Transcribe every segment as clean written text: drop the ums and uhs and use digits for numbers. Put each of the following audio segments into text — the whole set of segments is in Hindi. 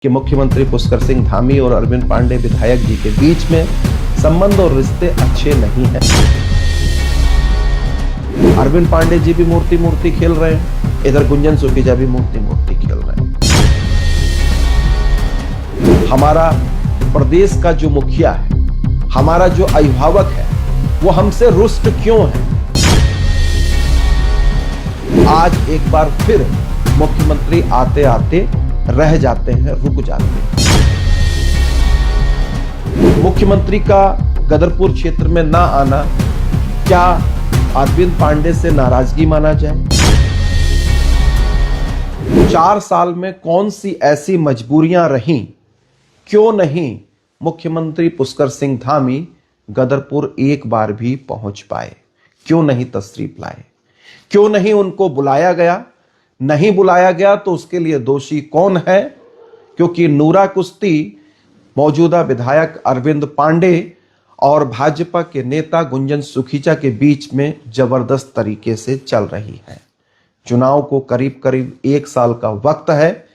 कि मुख्यमंत्री पुष्कर सिंह धामी और अरविंद पांडे विधायक जी के बीच में संबंध और रिश्ते अच्छे नहीं हैं। अरविंद पांडे जी भी मूर्ति खेल रहे हैं, इधर गुंजन सुखीजा भी मूर्ति खेल रहे हैं। हमारा प्रदेश का जो मुखिया है, हमारा जो अभिभावक है, वो हमसे रुष्ट क्यों है? आज एक बार फिर मुख्यमंत्री आते आते रह जाते हैं, रुक जाते हैं। मुख्यमंत्री का गदरपुर क्षेत्र में ना आना क्या अरविंद पांडे से नाराजगी माना जाए? 4 साल में कौन सी ऐसी मजबूरियां रहीं, क्यों नहीं मुख्यमंत्री पुष्कर सिंह धामी गदरपुर एक बार भी पहुंच पाए? क्यों नहीं तशरीफ लाए? क्यों नहीं उनको बुलाया गया? नहीं बुलाया गया तो उसके लिए दोषी कौन है? क्योंकि नूरा कुश्ती मौजूदा विधायक अरविंद पांडे और भाजपा के नेता गुंजन सुखीजा के बीच में जबरदस्त तरीके से चल रही है। चुनाव को करीब करीब 1 साल का वक्त है,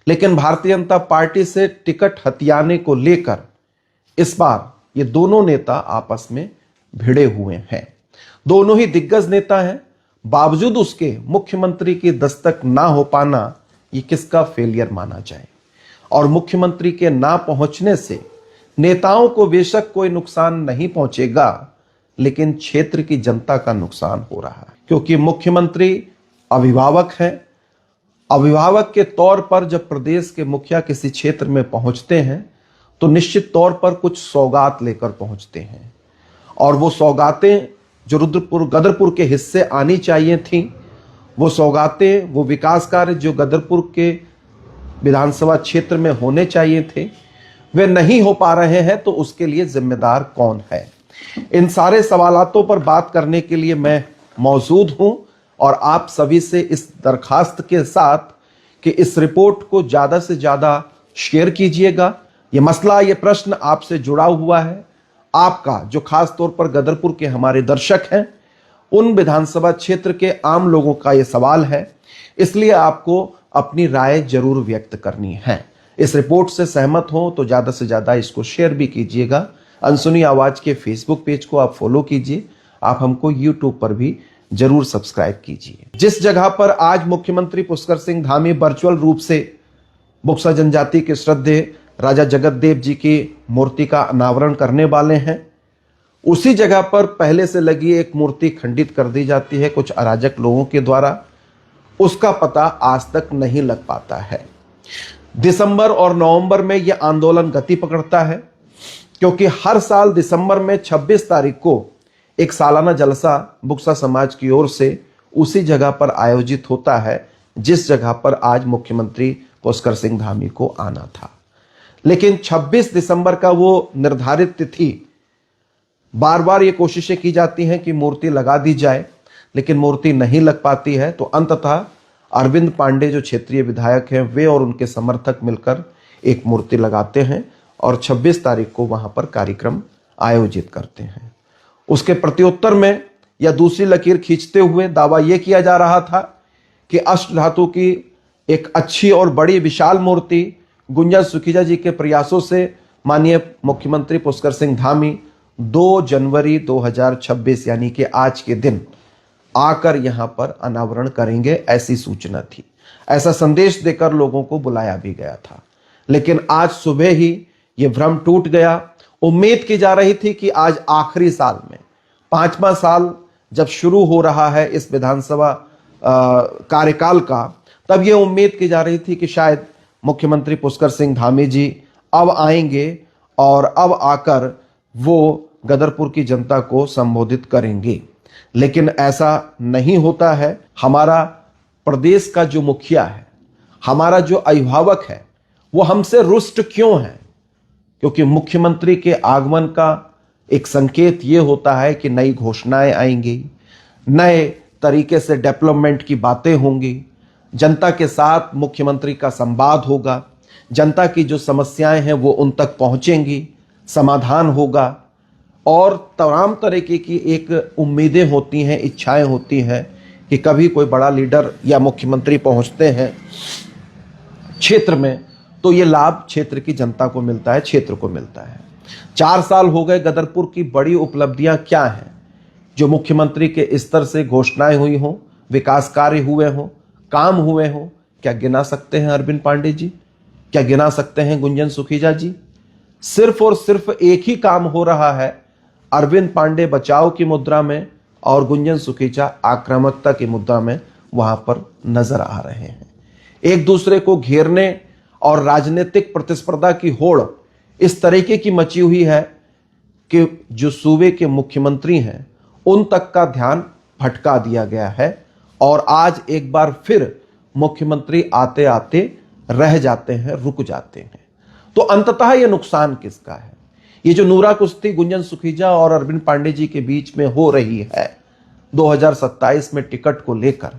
लेकिन भारतीय जनता पार्टी से टिकट हथियाने को लेकर इस बार ये दोनों नेता आपस में भिड़े हुए हैं। दोनों ही दिग्गज नेता हैं, बावजूद उसके मुख्यमंत्री की दस्तक ना हो पाना ये किसका फेलियर माना जाए? और मुख्यमंत्री के ना पहुंचने से नेताओं को बेशक कोई नुकसान नहीं पहुंचेगा, लेकिन क्षेत्र की जनता का नुकसान हो रहा है। क्योंकि मुख्यमंत्री अभिभावक हैं। अभिभावक के तौर पर जब प्रदेश के मुखिया किसी क्षेत्र में पहुंचते हैं तो निश्चित तौर पर कुछ सौगात लेकर पहुंचते हैं, और वो सौगातें जो गदरपुर के हिस्से आनी चाहिए थी, वो सौगातें, वो विकास कार्य जो गदरपुर के विधानसभा क्षेत्र में होने चाहिए थे, वे नहीं हो पा रहे हैं। तो उसके लिए जिम्मेदार कौन है? इन सारे सवालातों पर बात करने के लिए मैं मौजूद हूं, और आप सभी से इस दरखास्त के साथ कि इस रिपोर्ट को ज्यादा से ज्यादा शेयर कीजिएगा। ये मसला, ये प्रश्न आपसे जुड़ा हुआ है। आपका जो खास तौर पर गदरपुर के हमारे दर्शक हैं, उन विधानसभा क्षेत्र के आम लोगों का ये सवाल है, इसलिए आपको अपनी राय जरूर व्यक्त करनी है। इस रिपोर्ट से सहमत हो तो ज्यादा से ज्यादा इसको शेयर भी कीजिएगा। अनसुनी आवाज के फेसबुक पेज को आप फॉलो कीजिए। आप हमको यूट्यूब पर भी जरूर सब्सक्राइब कीजिए। जिस जगह पर आज मुख्यमंत्री पुष्कर सिंह धामी वर्चुअल रूप से बुक्सा जनजाति के श्रद्धेय राजा जगतदेव जी की मूर्ति का अनावरण करने वाले हैं, उसी जगह पर पहले से लगी एक मूर्ति खंडित कर दी जाती है कुछ अराजक लोगों के द्वारा। उसका पता आज तक नहीं लग पाता है। दिसंबर और नवंबर में यह आंदोलन गति पकड़ता है, क्योंकि हर साल दिसंबर में 26 तारीख को एक सालाना जलसा बुक्सा समाज की ओर से उसी जगह पर आयोजित होता है जिस जगह पर आज मुख्यमंत्री पुष्कर सिंह धामी को आना था। लेकिन 26 दिसंबर का वो निर्धारित तिथि, बार बार ये कोशिशें की जाती हैं कि मूर्ति लगा दी जाए, लेकिन मूर्ति नहीं लग पाती है। तो अंततः अरविंद पांडे जो क्षेत्रीय विधायक हैं, वे और उनके समर्थक मिलकर एक मूर्ति लगाते हैं और 26 तारीख को वहां पर कार्यक्रम आयोजित करते हैं। उसके प्रत्युत्तर में या दूसरी लकीर खींचते हुए दावा यह किया जा रहा था कि अष्ट धातु की एक अच्छी और बड़ी विशाल मूर्ति गुंजन सुखीजा जी के प्रयासों से माननीय मुख्यमंत्री पुष्कर सिंह धामी 2 जनवरी 2026 यानी कि आज के दिन आकर यहां पर अनावरण करेंगे, ऐसी सूचना थी। ऐसा संदेश देकर लोगों को बुलाया भी गया था। लेकिन आज सुबह ही यह भ्रम टूट गया। उम्मीद की जा रही थी कि आज आखिरी साल में 5वां साल जब शुरू हो रहा है इस विधानसभा कार्यकाल का, तब यह उम्मीद की जा रही थी कि शायद मुख्यमंत्री पुष्कर सिंह धामी जी अब आएंगे और अब आकर वो गदरपुर की जनता को संबोधित करेंगे। लेकिन ऐसा नहीं होता है। हमारा प्रदेश का जो मुखिया है, हमारा जो अभिभावक है, वो हमसे रुष्ट क्यों है? क्योंकि मुख्यमंत्री के आगमन का एक संकेत ये होता है कि नई घोषणाएं आएंगी, नए तरीके से डेवलपमेंट की बातें होंगी, जनता के साथ मुख्यमंत्री का संवाद होगा, जनता की जो समस्याएं हैं वो उन तक पहुंचेंगी, समाधान होगा, और तमाम तरीके की एक उम्मीदें होती हैं, इच्छाएं होती हैं कि कभी कोई बड़ा लीडर या मुख्यमंत्री पहुंचते हैं क्षेत्र में तो ये लाभ क्षेत्र की जनता को मिलता है, क्षेत्र को मिलता है। 4 साल हो गए, गदरपुर की बड़ी उपलब्धियां क्या हैं जो मुख्यमंत्री के स्तर से घोषणाएं हुई हों, विकास कार्य हुए हों, काम हुए हों? क्या गिना सकते हैं अरविंद पांडे जी? क्या गिना सकते हैं गुंजन सुखीजा जी? सिर्फ और सिर्फ एक ही काम हो रहा है, अरविंद पांडे बचाव की मुद्रा में और गुंजन सुखीजा आक्रामकता की मुद्रा में वहां पर नजर आ रहे हैं। एक दूसरे को घेरने और राजनीतिक प्रतिस्पर्धा की होड़ इस तरीके की मची हुई है कि जो सूबे के मुख्यमंत्री हैं उन तक का ध्यान भटका दिया गया है और आज एक बार फिर मुख्यमंत्री आते आते रह जाते हैं, रुक जाते हैं। तो अंततः यह नुकसान किसका है? ये जो नूरा कुश्ती गुंजन सुखीजा और अरविंद पांडे जी के बीच में हो रही है 2027 में टिकट को लेकर,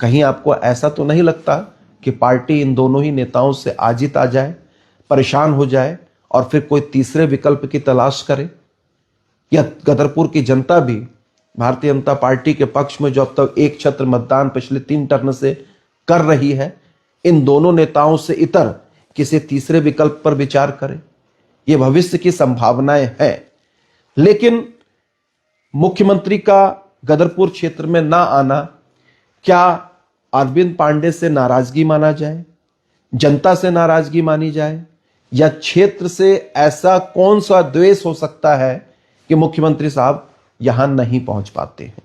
कहीं आपको ऐसा तो नहीं लगता कि पार्टी इन दोनों ही नेताओं से आजित आ जाए, परेशान हो जाए और फिर कोई तीसरे विकल्प की तलाश करे? या गदरपुर की जनता भी भारतीय जनता पार्टी के पक्ष में जो अब तक एक छत्र मतदान पिछले 3 टर्न से कर रही है, इन दोनों नेताओं से इतर किसी तीसरे विकल्प पर विचार करे? ये भविष्य की संभावनाएं हैं। लेकिन मुख्यमंत्री का गदरपुर क्षेत्र में ना आना क्या अरविंद पांडे से नाराजगी माना जाए, जनता से नाराजगी मानी जाए, या क्षेत्र से ऐसा कौन सा द्वेष हो सकता है कि मुख्यमंत्री साहब यहां नहीं पहुंच पाते हैं?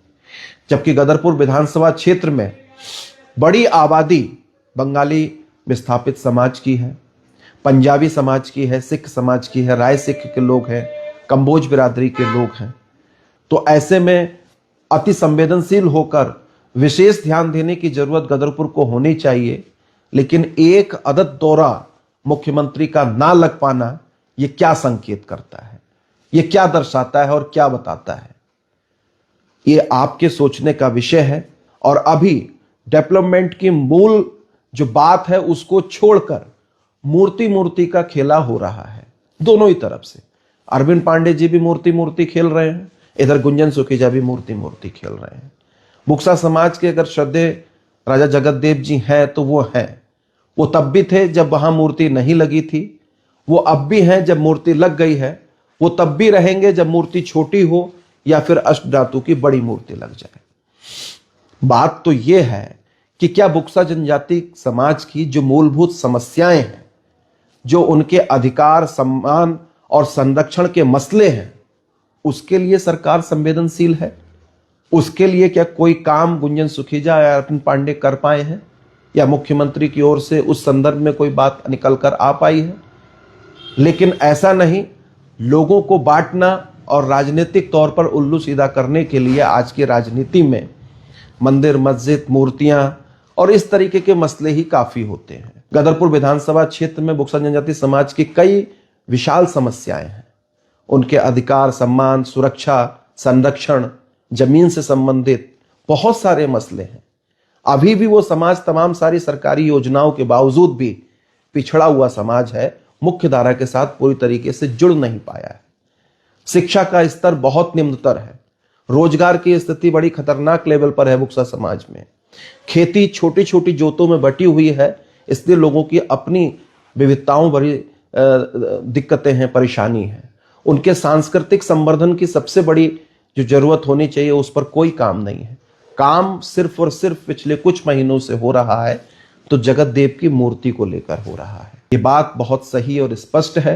जबकि गदरपुर विधानसभा क्षेत्र में बड़ी आबादी बंगाली विस्थापित समाज की है, पंजाबी समाज की है, सिख समाज की है, राय सिख के लोग हैं, कंबोज बिरादरी के लोग हैं। तो ऐसे में अति संवेदनशील होकर विशेष ध्यान देने की जरूरत गदरपुर को होनी चाहिए। लेकिन एक अदद दौरा मुख्यमंत्री का ना लग पाना, यह क्या संकेत करता है, यह क्या दर्शाता है और क्या बताता है? ये आपके सोचने का विषय है। और अभी डेवलपमेंट की मूल जो बात है उसको छोड़कर मूर्ति का खेला हो रहा है दोनों ही तरफ से। अरविंद पांडे जी भी मूर्ति खेल रहे हैं, इधर गुंजन सुखीजा भी मूर्ति खेल रहे हैं। बुक्सा समाज के अगर श्रद्धेय राजा जगतदेव जी हैं तो वो हैं, वो तब भी थे जब वहां मूर्ति नहीं लगी थी, वो अब भी हैं जब मूर्ति लग गई है, वो तब भी रहेंगे जब मूर्ति छोटी हो या फिर अष्टधातु की बड़ी मूर्ति लग जाए। बात तो यह है कि क्या बुक्सा जनजाति समाज की जो मूलभूत समस्याएं हैं, जो उनके अधिकार, सम्मान और संरक्षण के मसले हैं, उसके लिए सरकार संवेदनशील है? उसके लिए क्या कोई काम गुंजन सुखीजा या अरविंद पांडे कर पाए हैं, या मुख्यमंत्री की ओर से उस संदर्भ में कोई बात निकल कर आ पाई है? लेकिन ऐसा नहीं, लोगों को बांटना और राजनीतिक तौर पर उल्लू सीधा करने के लिए आज की राजनीति में मंदिर, मस्जिद, मूर्तियां और इस तरीके के मसले ही काफी होते हैं। गदरपुर विधानसभा क्षेत्र में बुक्सा जनजाति समाज की कई विशाल समस्याएं हैं। उनके अधिकार, सम्मान, सुरक्षा, संरक्षण, जमीन से संबंधित बहुत सारे मसले हैं। अभी भी वो समाज तमाम सारी सरकारी योजनाओं के बावजूद भी पिछड़ा हुआ समाज है, मुख्य धारा के साथ पूरी तरीके से जुड़ नहीं पाया है। शिक्षा का स्तर बहुत निम्नतर है, रोजगार की स्थिति बड़ी खतरनाक लेवल पर है बुक्सा समाज में। खेती छोटी छोटी जोतों में बटी हुई है, इसलिए लोगों की अपनी विविधताओं भरी दिक्कतें हैं, परेशानी है। उनके सांस्कृतिक संवर्धन की सबसे बड़ी जो जरूरत होनी चाहिए उस पर कोई काम नहीं है। काम सिर्फ और सिर्फ पिछले कुछ महीनों से हो रहा है तो जगत देव की मूर्ति को लेकर हो रहा है। ये बात बहुत सही और स्पष्ट है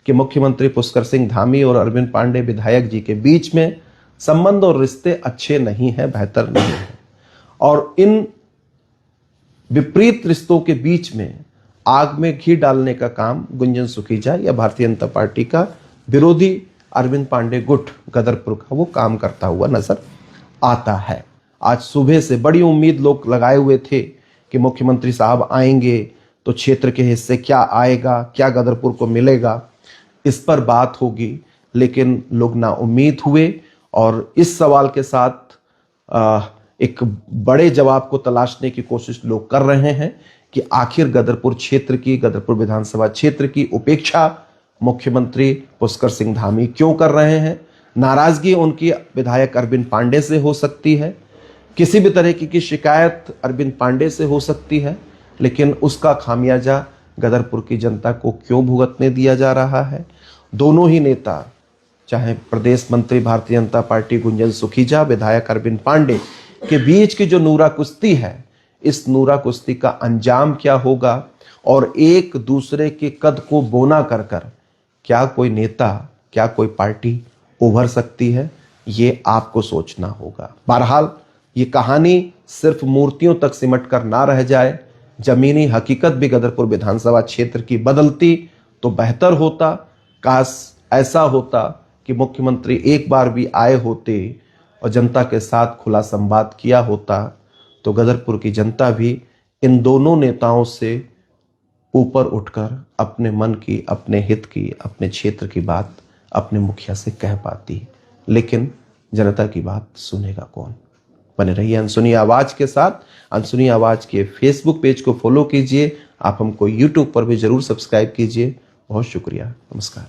कि मुख्यमंत्री पुष्कर सिंह धामी और अरविंद पांडे विधायक जी के बीच में संबंध और रिश्ते अच्छे नहीं हैं, बेहतर नहीं है। और इन विपरीत रिश्तों के बीच में आग में घी डालने का काम गुंजन सुखीजा या भारतीय जनता पार्टी का विरोधी अरविंद पांडे गुट गदरपुर का वो काम करता हुआ नजर आता है। आज सुबह से बड़ी उम्मीद लोग लगाए हुए थे कि मुख्यमंत्री साहब आएंगे तो क्षेत्र के हिस्से क्या आएगा, क्या गदरपुर को मिलेगा, इस पर बात होगी। लेकिन लोग ना उम्मीद हुए और इस सवाल के साथ एक बड़े जवाब को तलाशने की कोशिश लोग कर रहे हैं कि आखिर गदरपुर क्षेत्र की, गदरपुर विधानसभा क्षेत्र की उपेक्षा मुख्यमंत्री पुष्कर सिंह धामी क्यों कर रहे हैं। नाराजगी उनकी विधायक अरविंद पांडे से हो सकती है, किसी भी तरह की शिकायत अरविंद पांडे से हो सकती है, लेकिन उसका खामियाजा गदरपुर की जनता को क्यों भुगतने दिया जा रहा है। दोनों ही नेता, चाहे प्रदेश मंत्री भारतीय जनता पार्टी गुंजन सुखीजा, विधायक अरविंद पांडे के बीच की जो नूरा कुश्ती है, इस नूरा कुश्ती का अंजाम क्या होगा और एक दूसरे के कद को बोना कर कर क्या कोई नेता, क्या कोई पार्टी उभर सकती है, ये आपको सोचना होगा। बहरहाल ये कहानी सिर्फ मूर्तियों तक सिमट कर ना रह जाए, जमीनी हकीकत भी गदरपुर विधानसभा क्षेत्र की बदलती तो बेहतर होता। काश ऐसा होता कि मुख्यमंत्री एक बार भी आए होते और जनता के साथ खुला संवाद किया होता, तो गदरपुर की जनता भी इन दोनों नेताओं से ऊपर उठकर अपने मन की, अपने हित की, अपने क्षेत्र की बात अपने मुखिया से कह पाती। लेकिन जनता की बात सुनेगा कौन। बने रहिए अनसुनी आवाज के साथ। अनसुनी आवाज के फेसबुक पेज को फॉलो कीजिए। आप हमको यूट्यूब पर भी जरूर सब्सक्राइब कीजिए। बहुत शुक्रिया। नमस्कार।